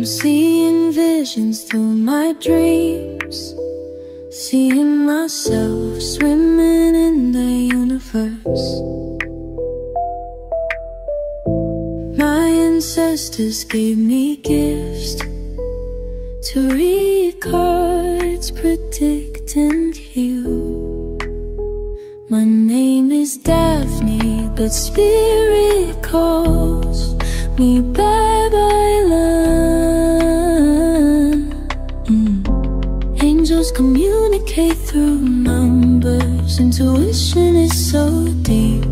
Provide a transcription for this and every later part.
I'm seeing visions through my dreams, seeing myself swimming in the universe. My ancestors gave me gifts to read cards, predict and heal. My name is Daphne, but spirit calls me bye-bye love. Angels communicate through numbers. Intuition is so deep.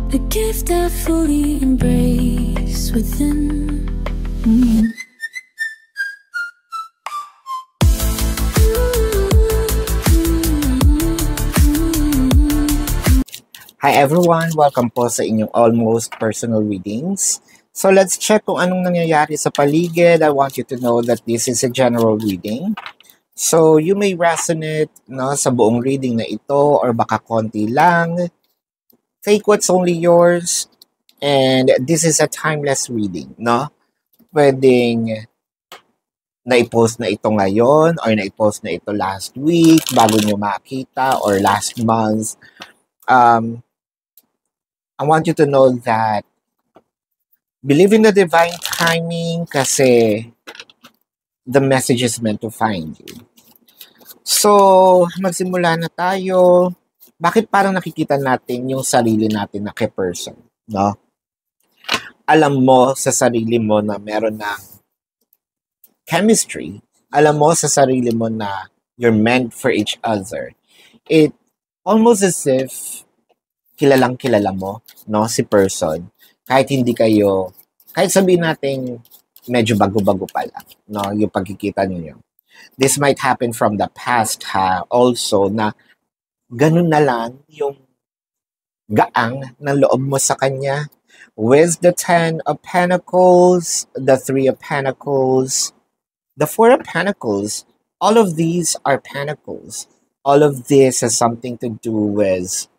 The gift I fully embrace within. Hi everyone! Welcome po sa inyong almost personal readings. So let's check kung anong nangyayari sa paligid. I want you to know that this is a general reading. So you may resonate sa buong reading na ito or baka konti lang. Take what's only yours. And this is a timeless reading. Pwedeng na-post na ito ngayon or na-post na ito last week bago nyo makita or last month. I want you to know that believe in the divine timing kasi the message is meant to find you. So, magsimula na tayo. Bakit parang nakikita natin yung sarili natin na person, no? Alam mo sa sarili mo na meron ng chemistry. Alam mo sa sarili mo na you're meant for each other. It almost as if kilalang-kilala mo, si person. Kahit sabihin natin medyo bago-bago pa lang, yung pagkikita niyo. This might happen from the past, also, na ganun na lang yung gaang ng loob mo sa kanya. With the 10 of Pentacles, the 3 of Pentacles, the 4 of Pentacles, all of these are Pentacles. All of this has something to do with,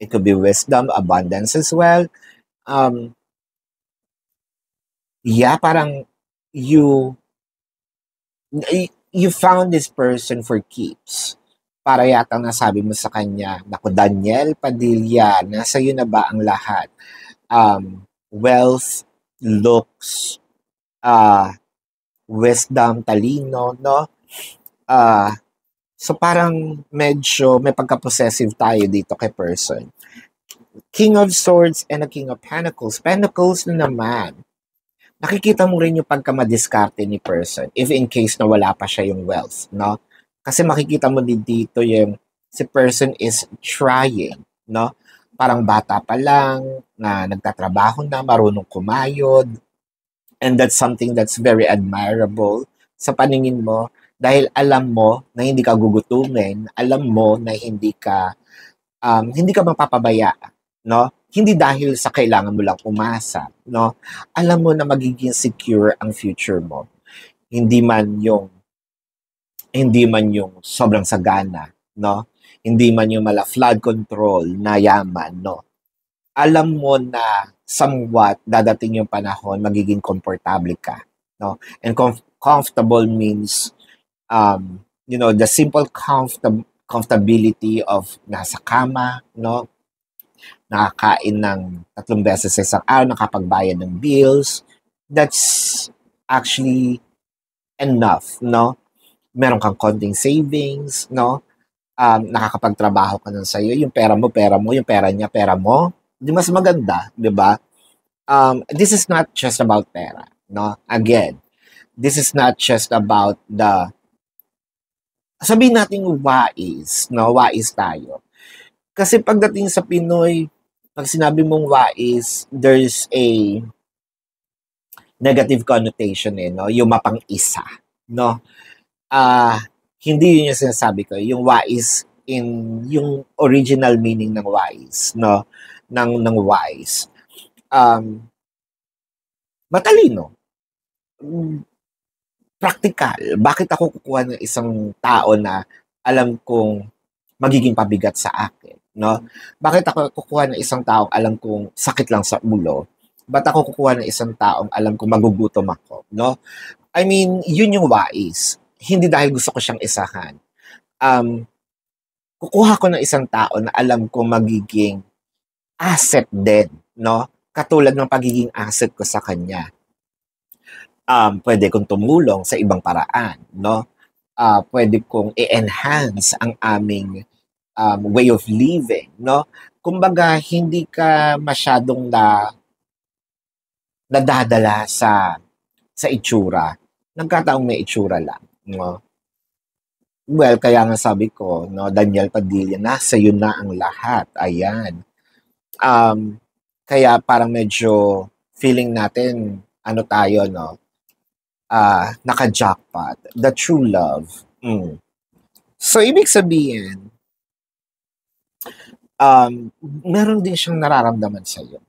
it could be wisdom, abundance as well. Parang you found this person for keeps. Para yatang nasabi mo sa kanya, naku Daniel Padilla, nasa iyo na ba ang lahat? Wealth, looks, wisdom, talino, no? So parang medyo may pagka-possessive tayo dito kay person. King of Swords and a King of Pentacles. Pentacles na naman. Nakikita mo rin yung pagka-madiskarte ni person if in case na wala pa siya yung wealth, no? Kasi makikita mo din dito yung si person is trying, no? Parang bata pa lang, na nagtatrabaho na, marunong kumayod. And that's something that's very admirable sa paningin mo. Dahil alam mo na hindi ka gugutumin, alam mo na hindi ka mapapabaya, no? Hindi dahil sa kailangan mo lang umasa, no? Alam mo na magiging secure ang future mo. Hindi man yung sobrang sagana, no? Hindi man yung flood control na yaman, no? Alam mo na somewhat dadating yung panahon magiging komportable ka, no? And comfortable means the simple comfortability of nasa kama, no? Nakakain ng 3 beses sa isang araw, nakapagbayad ng bills. That's actually enough, no? Meron kang konting savings, no? Nakakapagtrabaho ka ng sayo. Yung pera mo, yung pera niya, pera mo. Di mas maganda, di ba? This is not just about pera, no? Again, this is not just about sabihin natin wais, no? Wais tayo. Kasi pagdating sa Pinoy, pag sinabi mong wais, there's a negative connotation, no? Yung mapang-isa, no? Hindi yun yung sinasabi ko. Yung wais yung original meaning ng wise, no? Ng wise. Matalino. Practical. Bakit ako kukuha ng isang tao na alam kong magiging pabigat sa akin, no? Bakit ako kukuha ng isang tao alam kong sakit lang sa ulo? Ba't ako kukuha ng isang taong alam kong magugutom ako, no? I mean, yun yung wais. Hindi dahil gusto ko siyang isahan. Um, Kukuha ko ng isang tao na alam kong magiging asset din, no? Katulad ng pagiging asset ko sa kanya. Pwede kong tumulong sa ibang paraan, no? Pwede kong i-enhance ang aming way of living, no? Kumbaga, hindi ka masyadong nadadala sa itsura. Nagkataong may itsura lang, no? Well, kaya nga sabi ko, no, Daniel Padilla, nasa iyo na ang lahat. Ayan. Kaya parang medyo feeling natin, ano tayo, no? Naka-jackpot. The true love. So, ibig sabihin, meron din siyang nararamdaman sa'yo.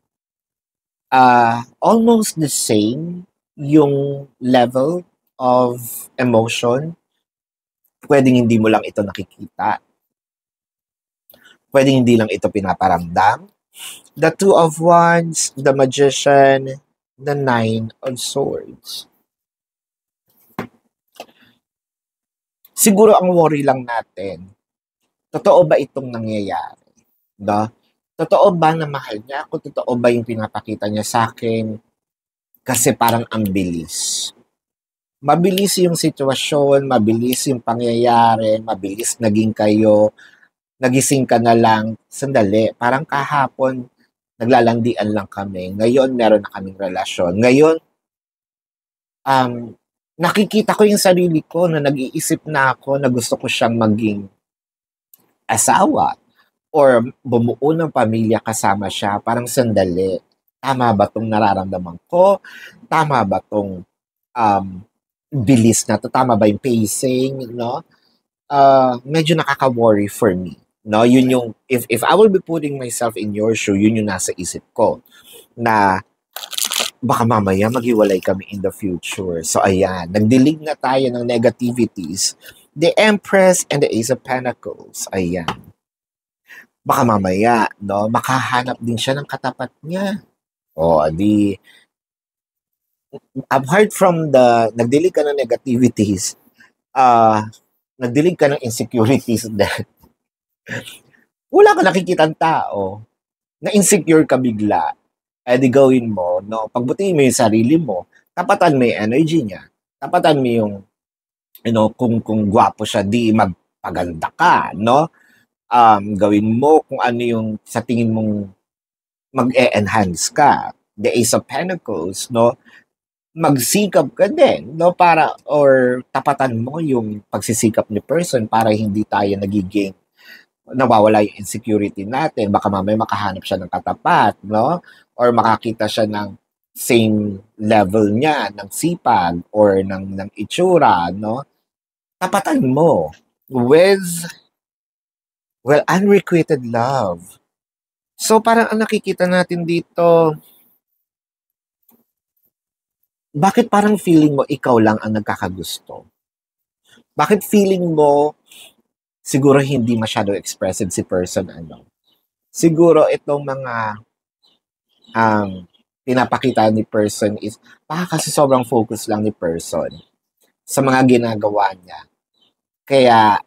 Almost the same yung level of emotion. Pwedeng hindi mo lang ito nakikita. Pwedeng hindi lang ito pinaparamdam. The Two of Wands, the Magician, the Nine of Swords. Siguro ang worry lang natin, totoo ba itong nangyayari? No? Totoo ba na mahal niya ako? Totoo ba yung pinapakita niya sa akin? Kasi parang ang bilis. Mabilis yung sitwasyon, mabilis yung pangyayari, mabilis naging kayo, nagising ka na lang, sandali, parang kahapon, naglalandian lang kami. Ngayon, meron na kaming relasyon. Ngayon, nakikita ko yung sarili ko na nag-iisip na ako na gusto ko siyang maging asawa or bumuo ng pamilya kasama siya. Parang sandali, tama ba tong nararamdaman ko? Tama ba tong bilis na to? Tama ba yung pacing? No? Medyo nakaka-worry for me. No, yun yung if I will be putting myself in your shoe, yun yung nasa isip ko na baka mamaya maghiwalay kami in the future. So ayan, nagdilig na tayo ng negativities. The Empress and the Ace of Pentacles. Ayan. Baka mamaya, no, makahanap din siya ng katapat niya. O, apart from the nagdilig ka ng negativities, nagdilig ka ng insecurities din. Wala ka nakikitang tao, na-insecure ka bigla, di gawin mo, no? Pagbutihin mo yung sarili mo, tapatan mo yung energy niya, tapatan mo yung, kung gwapo siya, di magpaganda ka, no? Gawin mo kung ano yung sa tingin mong mag-e-enhance ka. The Ace of Pentacles, no? Magsikap ka din, no? Para, or tapatan mo yung pagsisikap ni person para hindi tayo nagiging nawawala yung insecurity natin. Baka mamaya makahanap siya ng katapat, no? Or makakita siya ng same level niya, ng sipag, or ng itsura, no? Tapatan mo with, unrequited love. So, parang ang nakikita natin dito, bakit parang feeling mo ikaw lang ang nagkakagusto? Bakit feeling mo siguro hindi masyado expressive si person, siguro itong mga pinapakita ni person is baka kasi sobrang focus lang ni person sa mga ginagawa niya. Kaya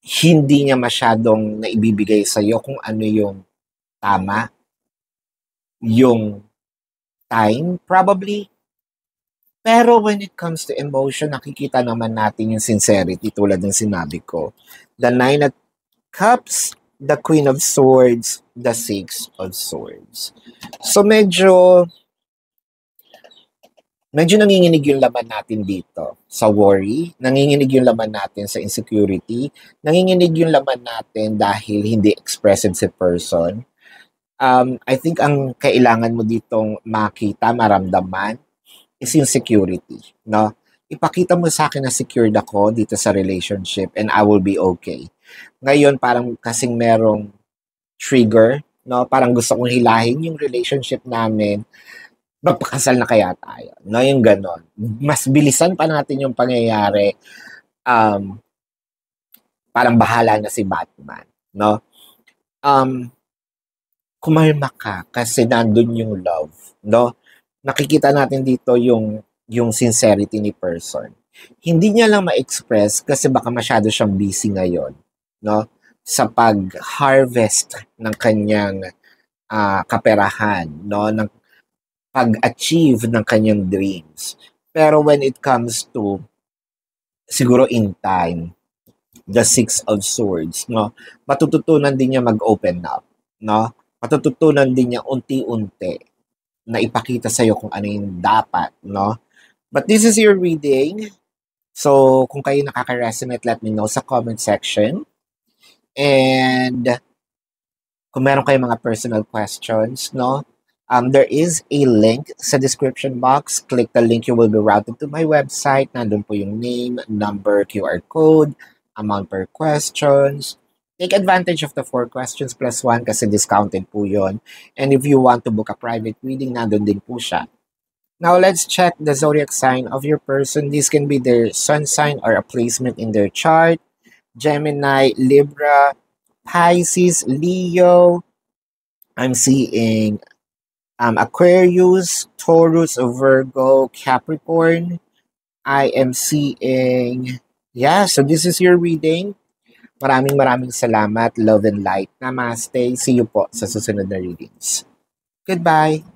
hindi niya masyadong naibibigay sa iyo kung ano yung tama, yung time probably. Pero when it comes to emotion, nakikita naman natin yung sincerity tulad ng sinabi ko. The Nine of Cups, the Queen of Swords, the Six of Swords. So medyo nanginginig yung laman natin dito sa worry, nanginginig yung laman natin sa insecurity, nanginginig yung laman natin dahil hindi expressive si person. I think ang kailangan mo ditong makita, maramdaman, is yung security, no? Ipakita mo sa akin na secured ako dito sa relationship and I will be okay. Ngayon, parang kasing merong trigger, no? Parang gusto kong hilahin yung relationship namin. Magpakasal na kaya tayo, no? Yung ganon. Mas bilisan pa natin yung pangyayari. Parang bahala na si Batman, no? kumalma ka kasi nandun yung love, no? Nakikita natin dito yung sincerity ni person. Hindi niya lang ma-express kasi baka masyado siyang busy ngayon, no? Sa pag-harvest ng kanyang kaperahan, no? Ng pag-achieve ng kanyang dreams. Pero when it comes to siguro in time, the Six of Swords, no? Matututunan din niya mag-open up, no? Matututunan din niya unti-unti na ipakita sa'yo kung ano yung dapat, no? But this is your reading. So, kung kayo nakaka-resonate, let me know sa comment section. And kung meron kayong mga personal questions, no? There is a link sa description box. Click the link, you will be routed to my website. Nandun po yung name, number, QR code, amount per questions. Take advantage of the 4 questions plus 1 kasi discounted po yun. And if you want to book a private reading, nandun din po siya. Now, let's check the zodiac sign of your person. This can be their sun sign or a placement in their chart. Gemini, Libra, Pisces, Leo. I'm seeing Aquarius, Taurus, Virgo, Capricorn. I am seeing, so this is your reading. Maraming salamat. Love and light. Namaste. See you po sa susunod na readings. Goodbye.